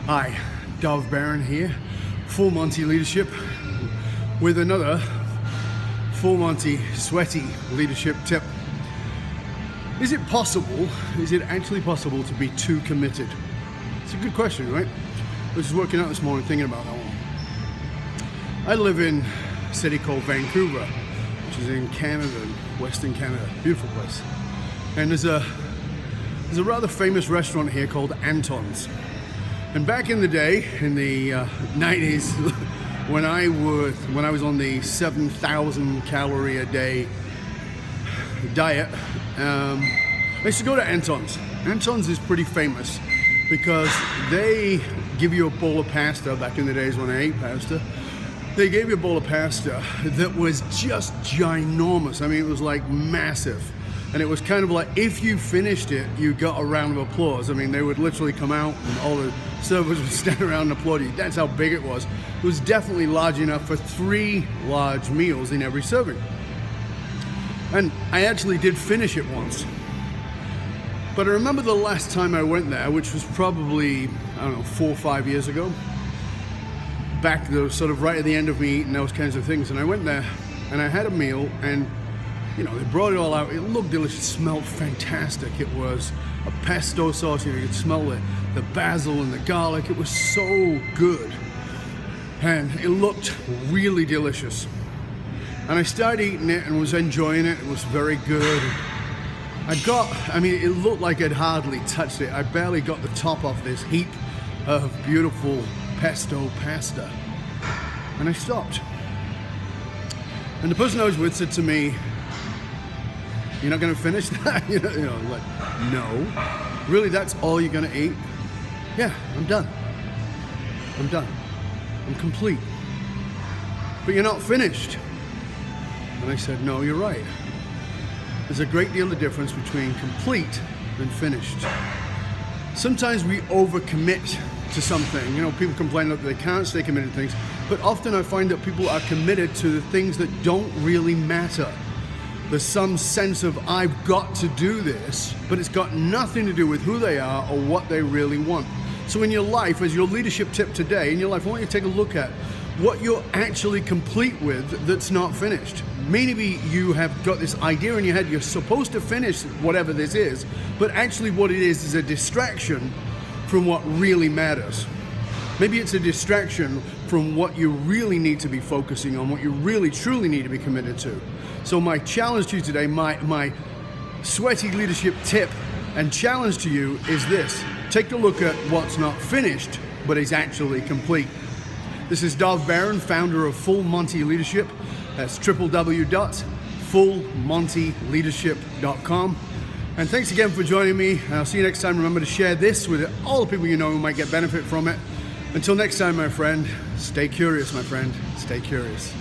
Hi, DovBaron here, Full Monty Leadership, with another Full Monty sweaty leadership tip. Is it actually possible to be too committed? It's a good question, right? I was just working out this morning thinking about that one. I live in a city called Vancouver, which is in Canada, Western Canada, beautiful place. And there's a rather famous restaurant here called Anton's. And back in the day, in the 90s, when I was on the 7,000 calorie a day diet, I used to go to Anton's. Anton's is pretty famous because they give you a bowl of pasta. Back in the days when I ate pasta, they gave you a bowl of pasta that was just ginormous. I mean, it was like massive. And it was kind of like, if you finished it, you got a round of applause. I mean, they would literally come out and all the servers would stand around and applaud you. That's how big it was. It was definitely large enough for 3 large meals in every serving. And I actually did finish it once. But I remember the last time I went there, which was probably, I don't know, 4 or 5 years ago. Back sort of right at the end of me eating those kinds of things. And I went there and I had a meal, and you know, they brought it all out. It looked delicious, smelled fantastic. It was a pesto sauce. You could smell the basil and the garlic. It was so good. And it looked really delicious. And I started eating it and was enjoying it. It was very good. It looked like I'd hardly touched it. I barely got the top off this heap of beautiful pesto pasta. And I stopped. And the person I was with said to me, "You're not going to finish that?" you know, like, no. Really, that's all you're going to eat? Yeah, I'm done. I'm complete. But you're not finished. And I said, no, you're right. There's a great deal of difference between complete and finished. Sometimes we overcommit to something. You know, people complain that they can't stay committed to things, but often I find that people are committed to the things that don't really matter. There's some sense of, I've got to do this, but it's got nothing to do with who they are or what they really want. So in your life, as your leadership tip today, in your life, I want you to take a look at what you're actually complete with that's not finished. Maybe you have got this idea in your head, you're supposed to finish whatever this is, but actually what it is a distraction from what really matters. Maybe it's a distraction from what you really need to be focusing on, what you really truly need to be committed to. So my challenge to you today, my sweaty leadership tip and challenge to you is this. Take a look at what's not finished, but is actually complete. This is DovBaron, founder of Full Monty Leadership. That's www.fullmontyleadership.com. And thanks again for joining me. I'll see you next time. Remember to share this with all the people you know who might get benefit from it. Until next time, my friend, stay curious, my friend. Stay curious.